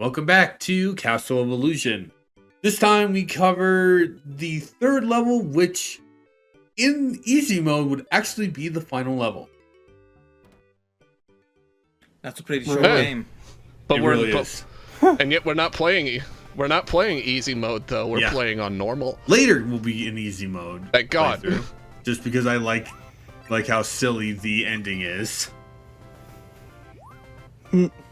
Welcome back to Castle of Illusion. This time we cover the third level, which in easy mode would actually be the final level. That's a pretty short Hey. game. But It we're really is. and yet we're not playing. We're not playing easy mode though. We're Yeah. playing on normal. Later will be in easy mode. Thank God. playthrough, just because I like how silly the ending is.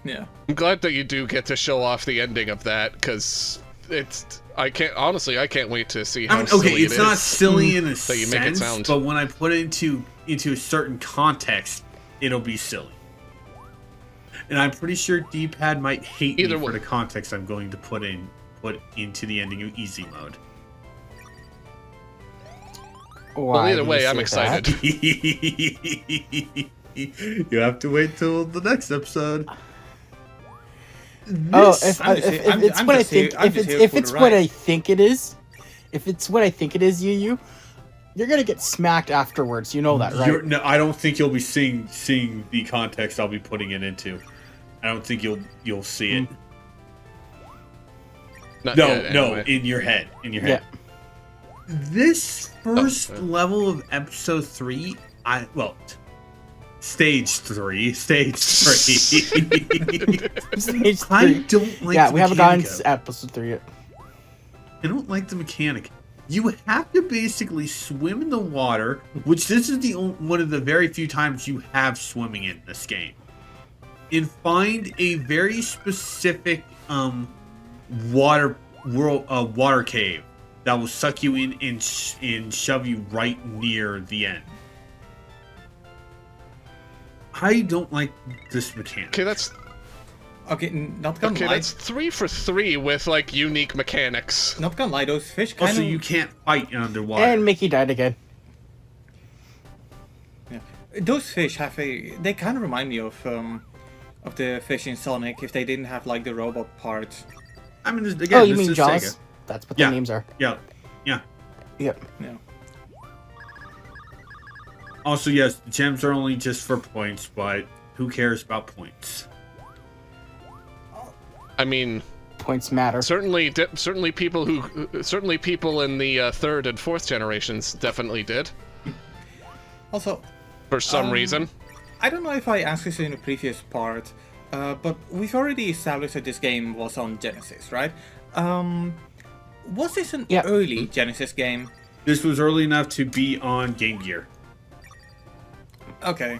Yeah. I'm glad that you do get to show off the ending of that because it's. I can't wait to see how I mean, okay, silly it's it not is. silly in a that you make it sense, sound. but when I put it into a certain context, it'll be silly. And I'm pretty sure D-pad might hate Either me for way. the context I'm going to put into the ending of easy mode. Well, either way, I'm excited. You have to wait till the next episode. Oh, This- if it's what I think, if it's what I think it is, if it's what I think it is, you're gonna get smacked afterwards. You know that, right? No, I don't think you'll be seeing the context I'll be putting it into. I don't think you'll see it. Not No, yet, anyway. in your head, Yeah. This first Oh, level of episode 3, stage 3. Stage I 3. don't like. Yeah, the we haven't gotten mechanic of it. to episode 3 yet. I don't like the mechanic. You have to basically swim in the water, which this is one of the very few times you have swimming in this game, and find a very specific water cave that will suck you in and shove you right near the end. I don't like this mechanic. Okay, that's Okay, not gonna okay. lie. That's 3 for 3 with like unique mechanics. Not gonna lie, those fish kind Also, of. you can't fight underwater. And Mickey died again. Yeah. Those fish have a. They kind of remind me of the fish in Sonic if they didn't have like the robot parts. I mean, again, Oh, you this mean is Jaws? Sega. That's what Yeah. their names are. Yeah. Yep. Yeah. Also, yes, the gems are only just for points, but who cares about points? I mean, Points matter. certainly people in the third and fourth generations definitely did Also, for some reason. I don't know if I asked this in the previous part, but we've already established that this game was on Genesis, right? Was this an Yeah. early Genesis game? This was early enough to be on Game Gear. Okay.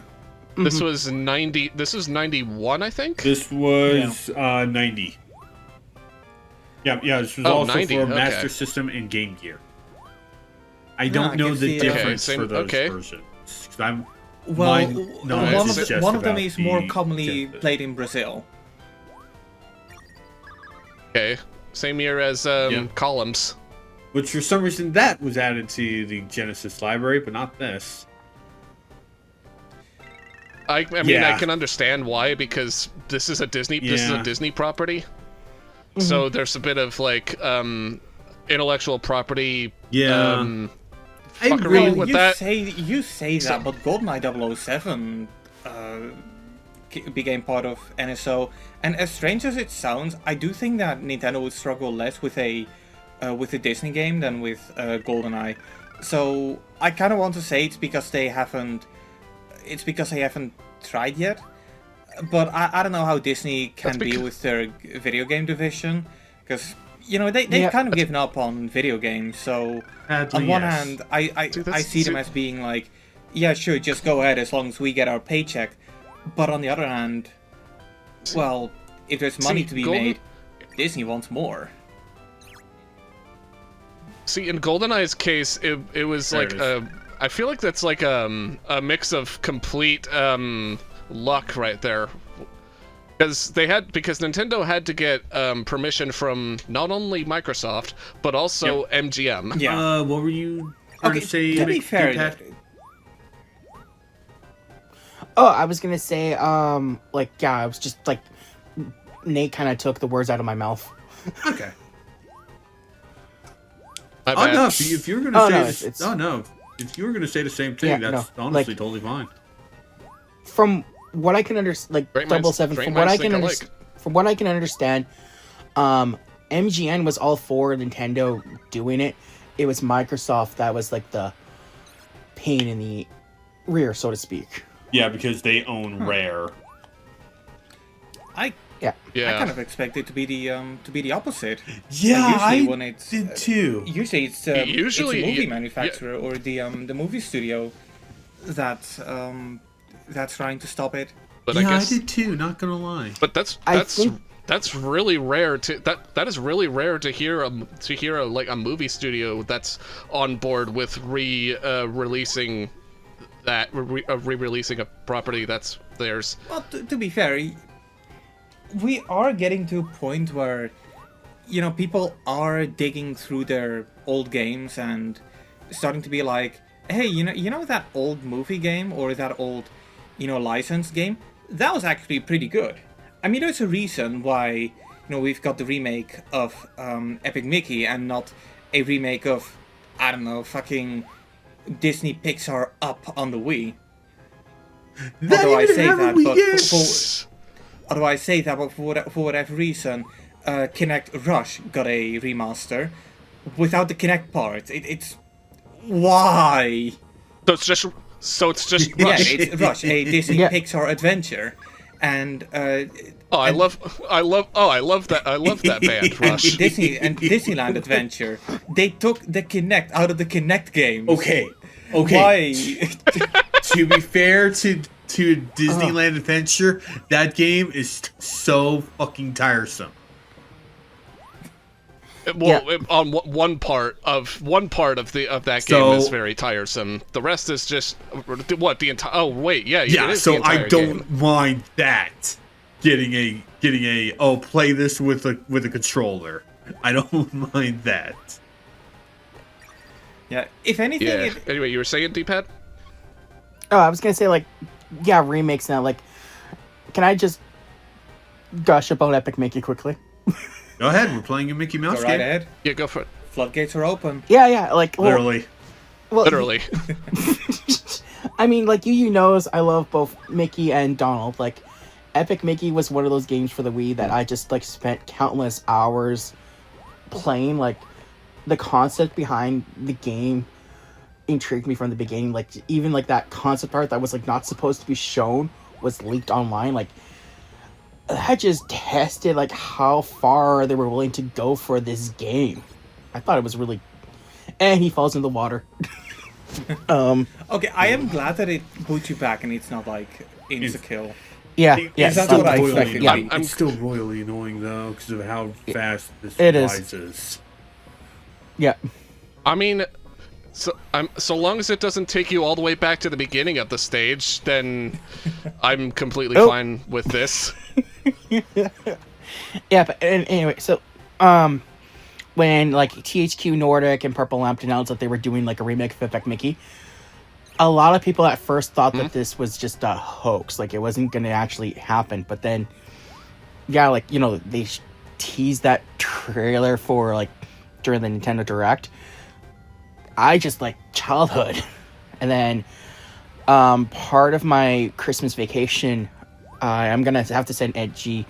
This was 90. This was 91, I think. This was 90. Yeah, this was Oh, also 90, for okay. Master System and Game Gear. I don't I know can the see it. difference Okay, for those okay. versions. 'Cause I'm Well, Mine- no, this one, is of just one of them about is more the commonly Genesis. played in Brazil. Okay, same year as Columns. which for some reason that was added to the Genesis library, but not this. I mean, Yeah. I can understand why because this is a Disney. This is Yeah. a Disney property. So there's a bit of like intellectual property. Yeah. I Fuckery really- with you that. you say that, but GoldenEye 007 became part of NSO, and as strange as it sounds, I do think that Nintendo would struggle less with a Disney game than with GoldenEye. So I kind of want to say it's because they haven't tried yet. But I don't know how Disney can That's be because- with their video game division, because they've Yeah. kind of given up on video games. So Sadly, on one yes. hand, I See, that's- see them as being like, yeah, sure, just go ahead as long as we get our paycheck. But on the other hand, well, if there's money to be made, Disney wants more. See, in GoldenEye's case, it was There like it is. I feel like that's like a mix of complete luck right there. Because Nintendo had to get permission from not only Microsoft but also MGM. Yeah. What were you trying Okay, to say? to be Nick? fair, Pat? Oh, I was gonna say, I was just like, Nate kind of took the words out of my mouth. Okay. My Oh bad. no! If you were gonna Oh, say no, this, it's- oh no! If you were gonna say the same thing, Yeah, that's no, honestly like- totally fine. From what I can understand, like Great minds- 007, great from what I minds can think understand, from what I can understand, MGN was all for Nintendo doing it. It was Microsoft that was like the pain in the rear, so to speak. Yeah, because they own Rare. I kind of expect it to be the opposite. Yeah, I did too. Usually it's the movie manufacturer or the movie studio that's trying to stop it. But yeah, I did too. Not gonna lie. But that's really rare to that is really rare to hear like a movie studio that's on board with releasing a property that's theirs. Well, to be fair, we are getting to a point where, you know, people are digging through their old games and starting to be like, hey, you know that old movie game or that old, licensed game? That was actually pretty good. I mean, there's a reason why, we've got the remake of Epic Mickey and not a remake of, I don't know, fucking Disney Pixar Up on the Wii. Although I say that, but for whatever reason, Kinect Rush got a remaster without the Kinect part. It's why? So it's just yeah, Rush. it's Rush, a Disney Pixar adventure, and I love that. I love that band, Rush. And Disneyland Adventure. They took the Kinect out of the Kinect games. Okay. Why? To be fair to Disneyland Adventure, that game is so fucking tiresome. Well, on one part of that game is very tiresome. The rest is just what the entire. Oh wait, yeah. Yeah. It is So the entire I don't game. mind that. Getting a play this with a controller. I don't mind that. Yeah. If anything. Yeah. Anyway, you were saying D-pad? Oh, I was gonna say remakes now. Can I just gush about Epic Mickey quickly? Go ahead. We're playing a Mickey Mouse Go game. right ahead. Yeah, go for it. Floodgates are open. Yeah. Literally. Literally. I mean, you knows I love both Mickey and Donald. Epic Mickey was one of those games for the Wii that I just spent countless hours playing. The concept behind the game intrigued me from the beginning. Even that concept art that was not supposed to be shown was leaked online. I just tested how far they were willing to go for this game. I thought it was really. And he falls in the water. Okay, I am glad that it put you back and it's not insta-kill. Yeah. That's what I expected. It's still royally annoying though because of how fast this rises. Yeah. I mean, so long as it doesn't take you all the way back to the beginning of the stage, then I'm completely fine with this. Yeah, but anyway, so when THQ Nordic and Purple Lamp announced that they were doing a remake of Epic Mickey, a lot of people at first thought that this was just a hoax, it wasn't going to actually happen. But then, they teased that trailer for during the Nintendo Direct. I just childhood, and then part of my Christmas vacation, I'm gonna have to send Edgy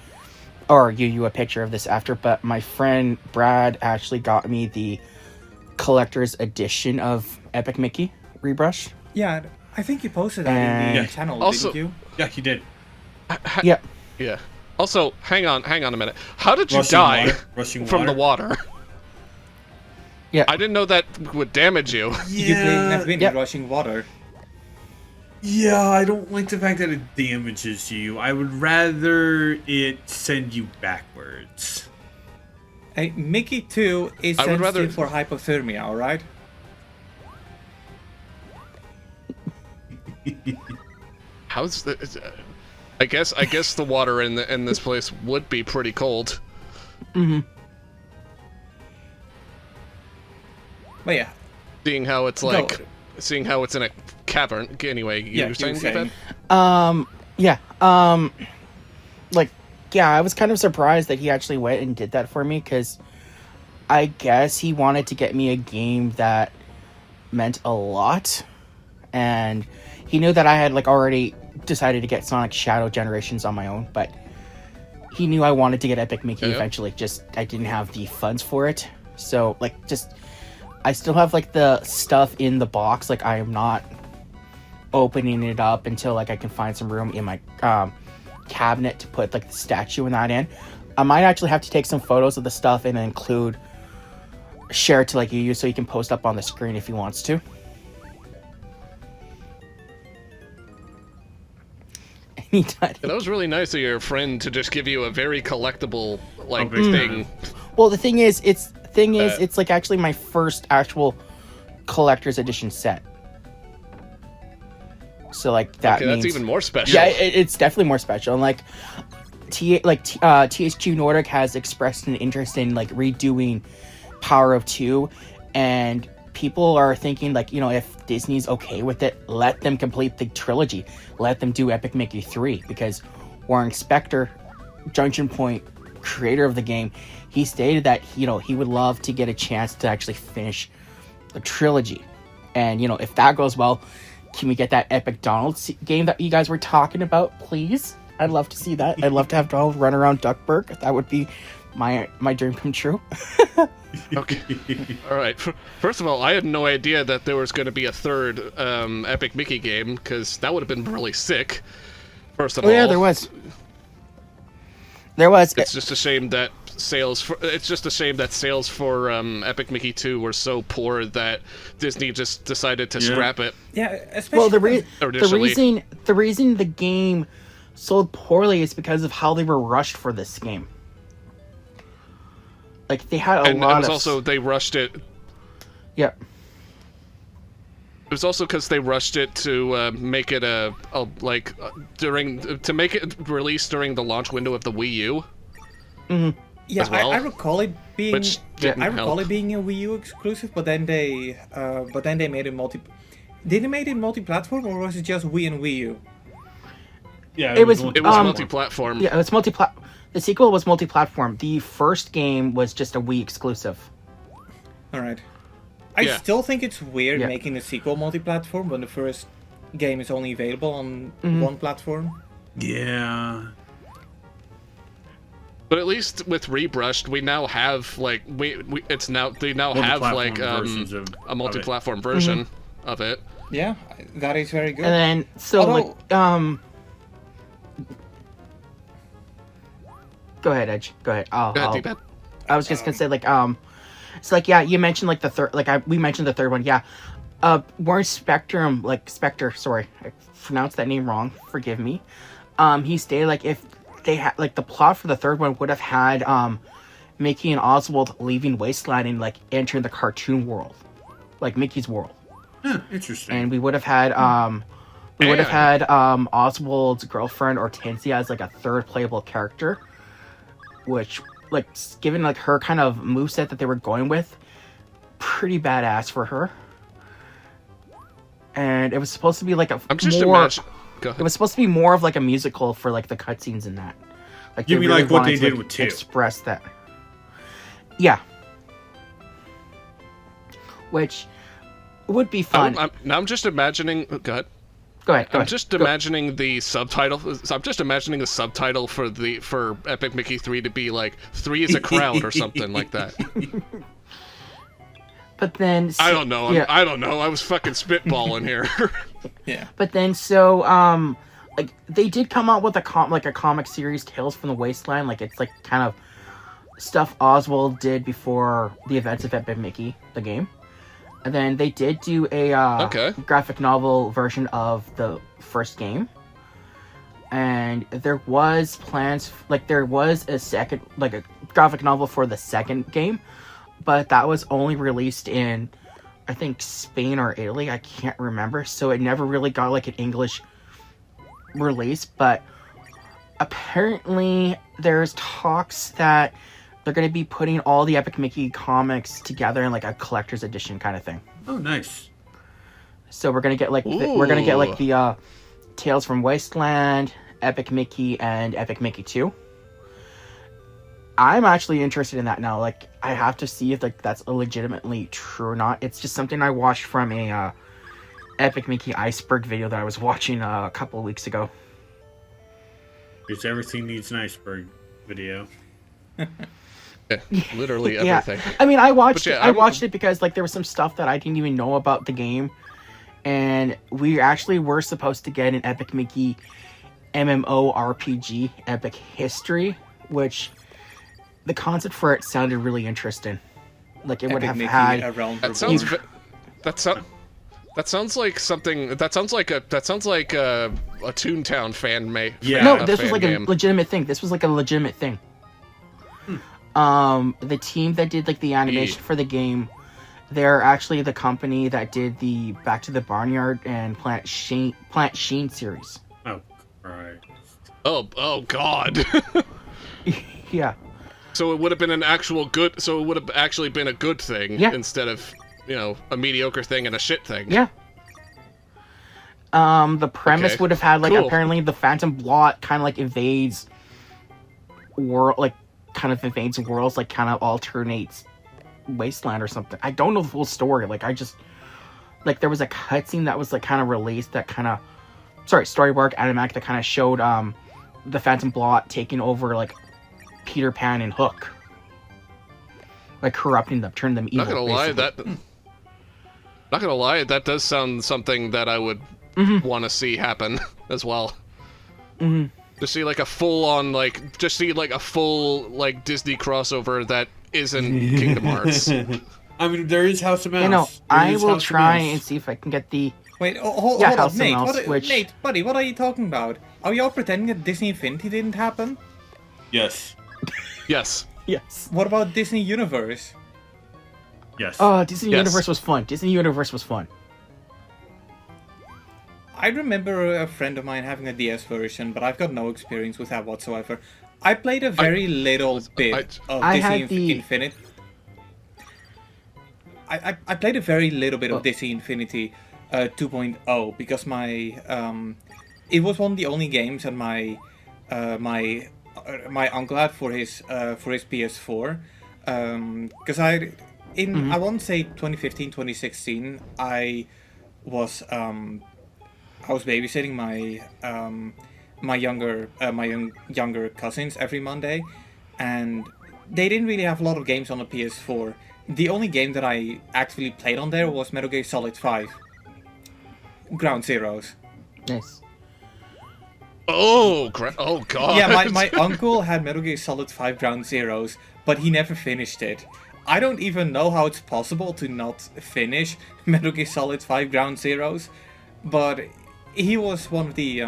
or you a picture of this after, but my friend Brad actually got me the collector's edition of Epic Mickey Rebrush. Yeah, I think you posted that in the channel, also, didn't you? Yeah, he did. Yep. Yeah. Also, hang on a minute. How did you die from the water? Yeah. I didn't know that would damage you. You have been in rushing water. Yeah, I don't like the fact that it damages you. I would rather it send you backwards. Hey, Mickey 2 is sensitive for hypothermia, alright? How's the? I guess the water in this place would be pretty cold. Mm-hmm. But yeah. Seeing how it's in a cavern. Anyway, you were saying? I was kind of surprised that he actually went and did that for me, because I guess he wanted to get me a game that meant a lot, and he knew that I had already decided to get Sonic Shadow Generations on my own, but he knew I wanted to get Epic Mickey Yeah. eventually. Just I didn't have the funds for it. So like, just I still have like the stuff in the box. Like I am not opening it up until like I can find some room in my cabinet to put like the statue and that in. I might actually have to take some photos of the stuff and include share it to like you so you can post up on the screen if he wants to. Anytime. Yeah, that was really nice of your friend to just give you a very collectible like big thing. Well, the thing is, it's Uh, it's like actually my first actual collector's edition set. So like that Okay, means that's even more special. yeah, it's definitely more special. And like THQ Nordic has expressed an interest in like redoing Power of Two, and people are thinking like, you know, if Disney's okay with it, let them complete the trilogy, let them do Epic Mickey 3, because Warren Spector, Junction Point creator of the game, he stated that, you know, he would love to get a chance to actually finish the trilogy. And, you know, if that goes well, can we get that Epic Donald game that you guys were talking about, please? I'd love to see that. I'd love to have Donald run around Duckburg. That would be my dream come true. Okay. All right. First of all, I had no idea that there was going to be a third Epic Mickey game, because that would have been really sick. First of all, Oh yeah, there was. There was. It's just a shame that sales for Epic Mickey 2 were so poor that Disney just decided to Yeah. scrap it. Yeah, especially Well, Initially. the reason the game sold poorly is because of how they were rushed for this game. Like they had a And it lot was of also they rushed it. yeah. It was also because they rushed it to make it to make it release during the launch window of the Wii U. Yeah, as well, I recall it being which didn't I recall help. it being a Wii U exclusive, but then they made it multi. Did they made it multi-platform, or was it just Wii and Wii U? Yeah, It was- It was Um, multi-platform. Yeah, it's the sequel was multi-platform. The first game was just a Wii exclusive. All right. I Yeah. still think it's weird Yeah. making a sequel multi-platform when the first game is only available on one platform. Yeah. But at least with Rebrushed, we now have like they now have like Multi-platform versions of a it. multi-platform version of it. Yeah, that is very good. And then so Although- go ahead, Edge. Go ahead. Go ahead, D-Pad. I was just gonna say like it's like yeah, you mentioned like the third we mentioned the third one, yeah. Warren Spector, sorry, I pronounced that name wrong, forgive me. He stated like if they had like the plot for the third one would have had Mickey and Oswald leaving Wasteland and like entering the cartoon world. Like Mickey's world. Huh, interesting. And we would have had Oswald's girlfriend Hortensia as like a third playable character, which like given like her kind of moveset that they were going with, pretty badass for her. And it was supposed to be like I'm just more, imagining. Go it ahead. was supposed to be more of like a musical for like the cutscenes in that. Like You they mean really like what wanted they to, did with 2? express that. Yeah. Which would be fun. I'm just imagining. Go ahead. Go ahead. I'm just imagining the subtitle. I'm just imagining the subtitle for Epic Mickey 3 to be like 3 is a crowd or something like that. But then I don't know. Yeah. I don't know. I was fucking spitballing here. yeah. But then so like they did come out with a comic series, Tales from the Wasteland. Like it's like kind of stuff Oswald did before the events of Epic Mickey, the game. And then they did do a Okay. graphic novel version of the first game. And there was plans, like there was a second, like a graphic novel for the second game, but that was only released in, I think, Spain or Italy. I can't remember. So it never really got like an English release. But apparently there's talks that they're going to be putting all the Epic Mickey comics together in like a collector's edition kind of thing. Oh, nice. So we're gonna get like the Tales from Wasteland, Epic Mickey, and Epic Mickey 2. I'm actually interested in that now. Like I have to see if like that's legitimately true or not. It's just something I watched from a Epic Mickey iceberg video that I was watching a couple of weeks ago. Because everything needs an iceberg. video. Yeah, literally Yeah. everything. I mean, I watched But yeah, it. I I'm- watched it because like there was some stuff that I didn't even know about the game, and we actually were supposed to get an Epic Mickey MMORPG Epic History, which the concept for it sounded really interesting. Like it would Epic have Mickey had around That the sounds. world. That sounds like something. That sounds like a Toontown fan may. Yeah. no, a this was fan like game. a legitimate thing. This was like a legitimate thing. The team that did like the animation for the game, they're actually the company that did the Back to the Barnyard and Plant Sheen series. Oh, right. Oh God. Yeah. So it would have been an actual good. So it would have actually been a good thing Yeah. instead of a mediocre thing and a shit thing. Yeah. The premise Okay. would have had like Cool. apparently the Phantom Blot kind of like invades worlds, like kind of alternates Wasteland or something. I don't know the full story. Like I just like there was a cutscene that was like kind of released that kind of storyboard animatic that kind of showed the Phantom Blot taking over like Peter Pan and Hook, like corrupting them, turning them evil. Not gonna lie, basically. that does sound something that I would want to see happen as well. Mm-hmm. To see like a full-on a full Disney crossover that isn't Kingdom Hearts. I mean, there is House of Mouse. You know, There I is will House of try Mouse. and see if I can get the. Wait, hold Yeah, on, House of Nate. Mouse, which- Nate, buddy, what are you talking about? Are y'all pretending that Disney Infinity didn't happen? Yes. Yes. Yes. What about Disney Universe? Yes. Disney Yes. Universe was fun. Disney Universe was fun. I remember a friend of mine having a DS version, but I've got no experience with that whatsoever. I played a very little bit of I Disney had the- Infinity. I played a very little bit Oh. of Disney Infinity 2.0 because my it was one of the only games that my uncle had for his PS4 because I want to say 2015 2016 I was babysitting my younger cousins every Monday, and they didn't really have a lot of games on the PS4. The only game that I actually played on there was Metal Gear Solid 5 Ground Zeroes. Nice. Oh God. Yeah, my uncle had Metal Gear Solid 5 Ground Zeroes, but he never finished it. I don't even know how it's possible to not finish Metal Gear Solid 5 Ground Zeroes, but he was one of the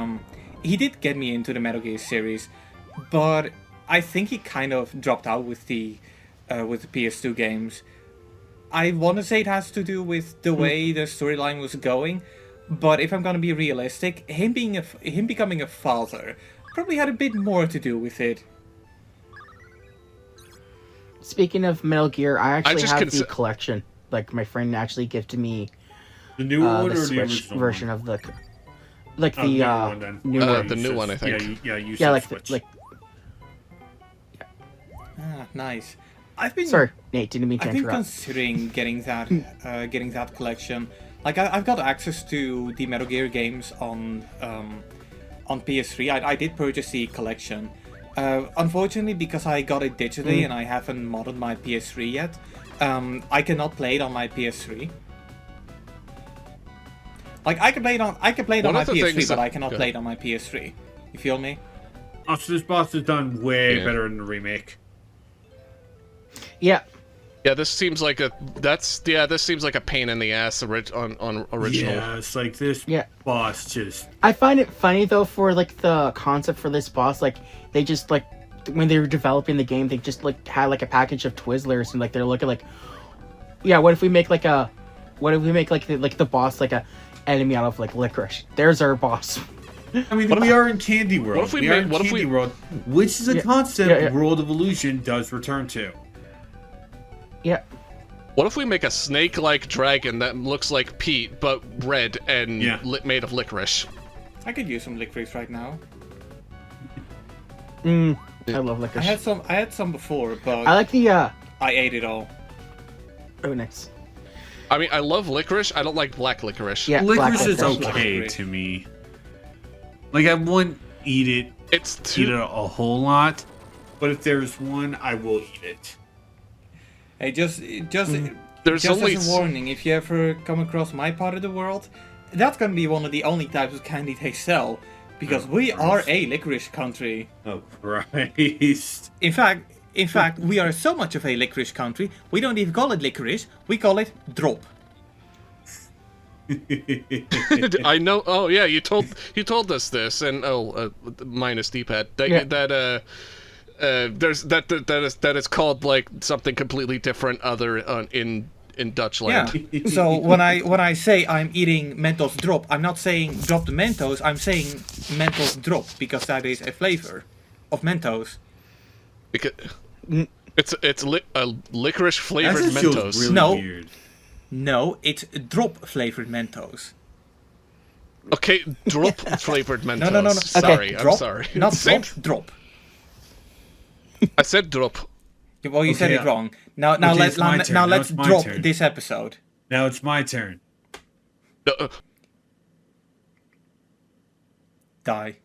he did get me into the Metal Gear series, but I think he kind of dropped out with the PS2 games. I want to say it has to do with the way the storyline was going, but if I'm gonna be realistic, him becoming a father probably had a bit more to do with it. Speaking of Metal Gear, I actually just have the collection. Like my friend actually gifted me the new one the or the Switch original version one? of the, like Oh, the newer one, then. new Yeah, one. the you new said- one, I think. You Yeah, said like Switch. Ah, nice. I've been Sorry, Nate, didn't mean to I've been interrupt. considering getting that collection. Like I've got access to the Metal Gear games on PS3. I did purchase the collection. Unfortunately, because I got it digitally and I haven't modded my PS3 yet, I cannot play it on my PS3. Like I can play it on One my of the PS3, things but that- I cannot go play it on my PS3. You feel me? Oh, so this boss is done way Yeah. better than the remake. Yeah, Yeah, this seems like a pain in the ass on original. Yeah, it's like this Yeah. boss just. I find it funny though for like the concept for this boss. Like they just like when they were developing the game, they just like had like a package of Twizzlers and like they're looking like, yeah, what if we make like the boss like a enemy out of like licorice? There's our boss. I mean, What we if- are in Candy World. what if we are made- in what if Candy we- World, which is a Yeah. concept Yeah, yeah. World of Illusion does return to. Yeah, What if we make a snake-like dragon that looks like Pete but red and Yeah. made of licorice? I could use some licorice right now. I love I licorice. had some before, but I like the I ate it all. oh nice. I mean, I love licorice. I don't like black licorice. Yeah, black Licorice is licorice. okay Licorice. to me. Like I wouldn't eat it It's eat it too. a whole lot, but if there's one, I will eat it. Hey, just There's just only as a warning, if you ever come across my part of the world, that's gonna be one of the only types of candy they sell, because we are a licorice country. Oh Christ! In fact, we are so much of a licorice country, we don't even call it licorice, we call it drop. I know. Oh yeah, you told us this, and minus D-pad Yeah. that is called like something completely different other in Dutch Yeah. land. So when I say I'm eating Mentos drop, I'm not saying drop the Mentos, I'm saying Mentos drop, because that is a flavor of Mentos. Because it's a licorice That flavored just feels Mentos. really No. weird. No, it's drop flavored Mentos. Okay, drop flavored Mentos. No. Sorry, drop, I'm sorry. Not Same- drop. I said drop. Well, you said Okay, it wrong. Now okay, let's it's my turn. now Now let's it's my drop turn. this episode. Now it's my turn. Uh, Die.